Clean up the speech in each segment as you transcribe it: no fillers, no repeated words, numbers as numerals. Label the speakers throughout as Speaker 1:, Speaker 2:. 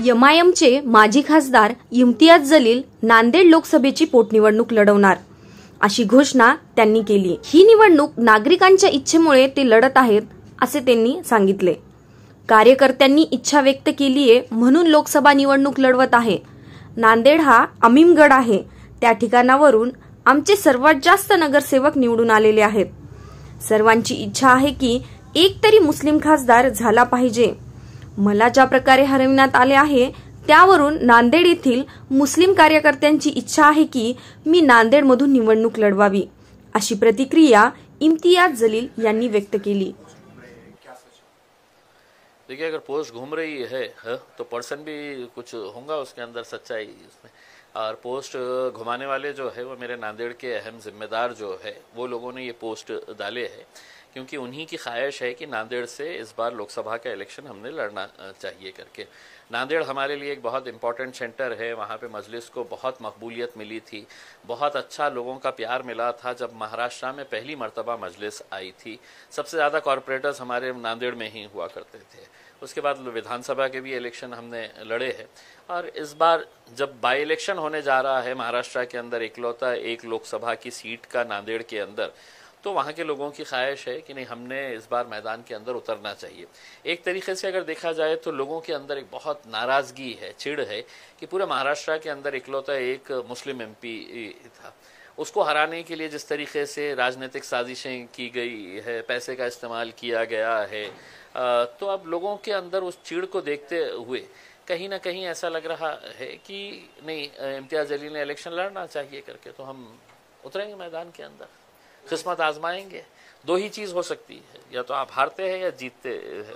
Speaker 1: एमआयएमचे माजी खासदार इम्तियाज जलील नांदेड लोकसभेची पोटनिवडणूक लढवणार अशी घोषणा त्यांनी केली। ही निवडणूक नागरिकांच्या इच्छेमुळे ते लढत आहेत असे त्यांनी सांगितले। कार्यकर्त्यांनी इच्छा व्यक्त केलीये म्हणून लोकसभा निवडणूक लढवत आहे। नांदेड हा अमीमगड आहे, त्या ठिकाणावरून आमचे सर्वात जास्त नगरसेवक निवडून आलेले आहेत। सर्वांची इच्छा आहे की एक तरी मुस्लिम खासदार झाला पाहिजे। मला ज्या प्रकारे हरविण्यात आले आहे त्यावरून नांदेड येथील मुस्लिम कार्यकर्त्यांची इच्छा आहे की मी नांदेडमधून निवडणूक लढवावी अशी प्रतिक्रिया इम्तियाज जलील यांनी व्यक्त केली।
Speaker 2: देखिए, अगर पोस्ट घूम रही है तो पर्सन भी कुछ होगा उसके अंदर सच्चाई उसमें, और पोस्ट घुमाने वाले जो है वो मेरे नांदेड़ के अहम जिम्मेदार जो है वो लोगों ने ये पोस्ट डाले हैं, क्योंकि उन्हीं की ख्वाहिश है कि नांदेड़ से इस बार लोकसभा का इलेक्शन हमने लड़ना चाहिए करके। नांदेड़ हमारे लिए एक बहुत इंपॉर्टेंट सेंटर है, वहाँ पे मजलिस को बहुत मकबूलियत मिली थी, बहुत अच्छा लोगों का प्यार मिला था जब महाराष्ट्र में पहली मर्तबा मजलिस आई थी। सबसे ज़्यादा कॉरपोरेटर्स हमारे नांदेड़ में ही हुआ करते थे। उसके बाद विधानसभा के भी इलेक्शन हमने लड़े हैं, और इस बार जब बाई इलेक्शन होने जा रहा है महाराष्ट्र के अंदर इकलौता एक लोकसभा की सीट का नांदेड़ के अंदर, तो वहाँ के लोगों की ख्वाहिश है कि नहीं, हमने इस बार मैदान के अंदर उतरना चाहिए। एक तरीके से अगर देखा जाए तो लोगों के अंदर एक बहुत नाराज़गी है, चिढ़ है कि पूरे महाराष्ट्र के अंदर इकलौता एक मुस्लिम एमपी था, उसको हराने के लिए जिस तरीके से राजनीतिक साजिशें की गई है, पैसे का इस्तेमाल किया गया है, तो अब लोगों के अंदर उस चिढ़ को देखते हुए कहीं ना कहीं ऐसा लग रहा है कि नहीं, इम्तियाज जलील ने इलेक्शन लड़ना चाहिए करके, तो हम उतरेंगे मैदान के अंदर, किस्मत आजमाएंगे। दो ही चीज़ हो सकती है, या तो आप हारते हैं या जीतते हैं,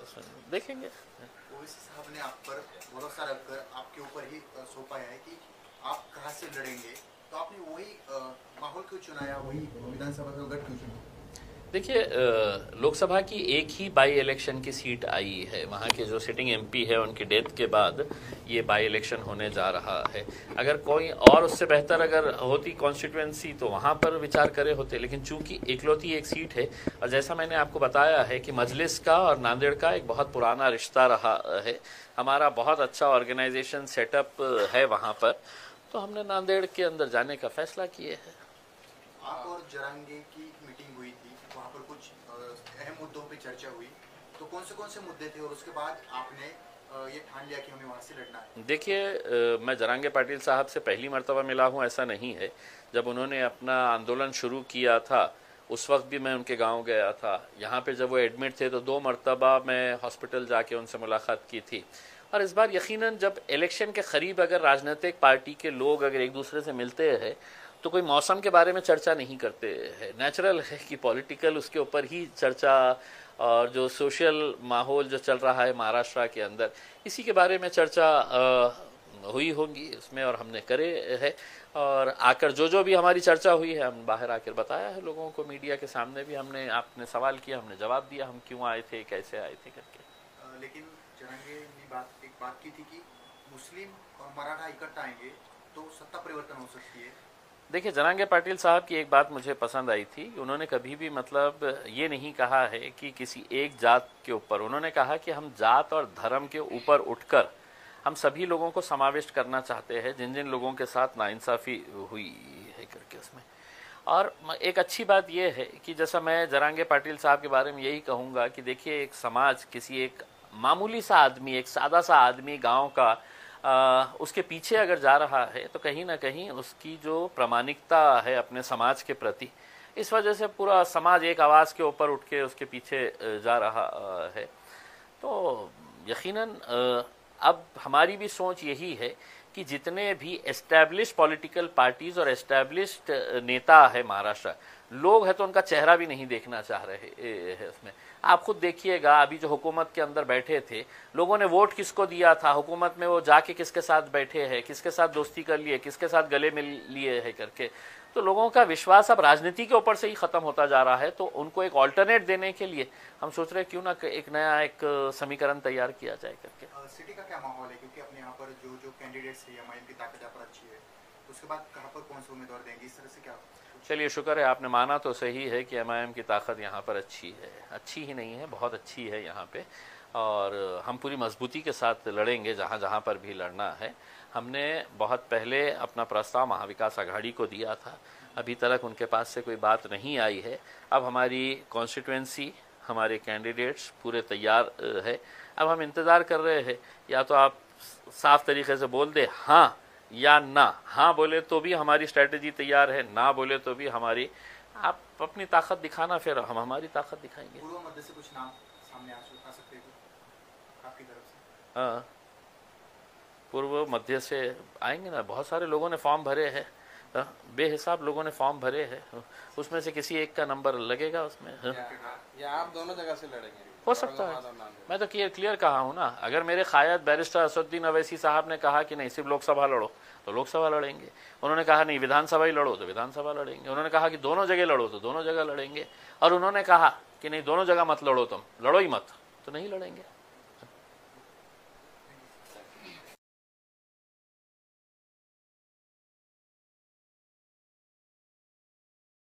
Speaker 2: देखेंगे।
Speaker 3: ओवैसी साहब ने आप पर भरोसा रखकर आपके ऊपर ही सौंपा है कि आप कहाँ से लड़ेंगे, तो आपने वही माहौल क्यों चुनाया, वही विधानसभा का गढ़ क्यों चुना?
Speaker 2: देखिए, लोकसभा की एक ही बाई इलेक्शन की सीट आई है, वहाँ के जो सिटिंग एमपी है उनकी डेथ के बाद ये बाई इलेक्शन होने जा रहा है। अगर कोई और उससे बेहतर अगर होती कॉन्स्टिट्यूएंसी तो वहाँ पर विचार करे होते, लेकिन चूंकि इकलौती एक सीट है, और जैसा मैंने आपको बताया है कि मजलिस का और नांदेड़ का एक बहुत पुराना रिश्ता रहा है, हमारा बहुत अच्छा ऑर्गेनाइजेशन सेटअप है वहाँ पर, तो हमने नांदेड़ के अंदर जाने का फैसला किए है।
Speaker 3: आप और जरांगे की मीटिंग हुई थी, वहाँ पर कुछ अहम मुद्दों पे चर्चा हुई, तो कौन से मुद्दे थे, और उसके बाद आपने ये ठान लिया कि हमें वहाँ से लड़ना है?
Speaker 2: देखिए, मैं जरांगे पाटिल साहब से पहली मर्तबा मिला हूँ ऐसा नहीं है। जब उन्होंने अपना आंदोलन शुरू किया था उस वक्त भी मैं उनके गांव गया था। यहाँ पे जब वो एडमिट थे तो 2 मर्तबा मैं हॉस्पिटल जाके उनसे मुलाकात की थी। और इस बार यकीनन जब इलेक्शन के करीब अगर राजनीतिक पार्टी के लोग अगर एक दूसरे से मिलते हैं तो कोई मौसम के बारे में चर्चा नहीं करते हैं। नेचुरल है कि पॉलिटिकल उसके ऊपर ही चर्चा, और जो सोशल माहौल जो चल रहा है महाराष्ट्र के अंदर, इसी के बारे में चर्चा हुई होगी उसमें, और हमने करे है। और आकर जो भी हमारी चर्चा हुई है हम बाहर आकर बताया है लोगों को, मीडिया के सामने भी हमने, आपने सवाल किया हमने जवाब दिया, हम क्यों आए थे, कैसे आए थे करके।
Speaker 3: लेकिन जरांगे ने एक बात की थी कि मुस्लिम और मराठा इकट्ठा आएंगे तो सत्ता परिवर्तन हो सकती है।
Speaker 2: देखिए, जरांगे पाटिल साहब की एक बात मुझे पसंद आई थी, उन्होंने कभी भी मतलब ये नहीं कहा है कि किसी एक जात के ऊपर, उन्होंने कहा कि हम जात और धर्म के ऊपर उठकर हम सभी लोगों को समाविष्ट करना चाहते हैं जिन जिन लोगों के साथ नाइंसाफ़ी हुई है करके उसमें। और एक अच्छी बात यह है कि जैसा मैं जरांगे पाटिल साहब के बारे में यही कहूँगा कि देखिए, एक समाज, किसी एक मामूली सा आदमी, एक सादा सा आदमी गाँव का, उसके पीछे अगर जा रहा है तो कहीं ना कहीं उसकी जो प्रामाणिकता है अपने समाज के प्रति, इस वजह से पूरा समाज एक आवाज़ के ऊपर उठ के उसके पीछे जा रहा है। तो यकीनन अब हमारी भी सोच यही है कि जितने भी एस्टैब्लिश पॉलिटिकल पार्टीज़ और एस्टैब्लिश्ड नेता है महाराष्ट्र, लोग हैं तो उनका चेहरा भी नहीं देखना चाह रहे हैं उसमें। आप खुद देखिएगा, अभी जो हुकूमत के अंदर बैठे थे, लोगों ने वोट किसको दिया था, हुकूमत में वो जाके किसके साथ बैठे हैं, किसके साथ दोस्ती कर लिए, किसके साथ गले मिल लिए है करके, तो लोगों का विश्वास अब राजनीति के ऊपर से ही ख़त्म होता जा रहा है। तो उनको एक ऑल्टरनेट देने के लिए हम सोच रहे हैं क्यों ना एक नया एक समीकरण तैयार किया जाए करके।
Speaker 3: सिटी का क्या माहौल है, क्योंकि अपने यहाँ पर जो कैंडिडेट्स है, एमआईएम की ताकत यहाँ पर अच्छी है, उसके बाद कहाँ पर कौन से उम्मीदवार देंगे, इस तरह से क्या?
Speaker 2: चलिए, शुक्र है आपने माना तो सही है कि एमआईएम की ताकत यहाँ पर अच्छी है, अच्छी ही नहीं है बहुत अच्छी है यहाँ पे। और हम पूरी मजबूती के साथ लड़ेंगे जहाँ जहाँ पर भी लड़ना है। हमने बहुत पहले अपना प्रस्ताव महाविकास आघाड़ी को दिया था, अभी तक उनके पास से कोई बात नहीं आई है। अब हमारी कॉन्स्टिट्यूएंसी, हमारे कैंडिडेट्स पूरे तैयार है। अब हम इंतज़ार कर रहे हैं, या तो आप साफ तरीके से बोल दे हाँ या ना। हाँ बोले तो भी हमारी स्ट्रेटजी तैयार है, ना बोले तो भी हमारी, आप अपनी ताकत दिखाना, फिर हम हमारी ताकत दिखाएंगे।
Speaker 3: पूर्व मध्य से कुछ नाम सामने आ सकते हैं आपकी तरफ से?
Speaker 2: हाँ, पूर्व मध्य से आएंगे ना, बहुत सारे लोगों ने फॉर्म भरे हैं, बेहिसाब लोगों ने फॉर्म भरे हैं, उसमें से किसी एक का नंबर लगेगा उसमें।
Speaker 4: या आप दोनों जगह से लड़ेंगे?
Speaker 2: हो सकता है, मैं तो क्लियर कहा हूँ ना। अगर मेरे कायद बैरिस्टर असदुद्दीन अवैसी साहब ने कहा कि नहीं सिर्फ लोकसभा लड़ो तो लोकसभा लड़ेंगे, उन्होंने कहा नहीं विधानसभा ही लड़ो तो विधानसभा लड़ेंगे, उन्होंने कहा कि दोनों जगह लड़ो तो दोनों जगह लड़ेंगे, और उन्होंने कहा कि नहीं दोनों जगह मत लड़ो, तुम लड़ो ही मत, तो नहीं लड़ेंगे।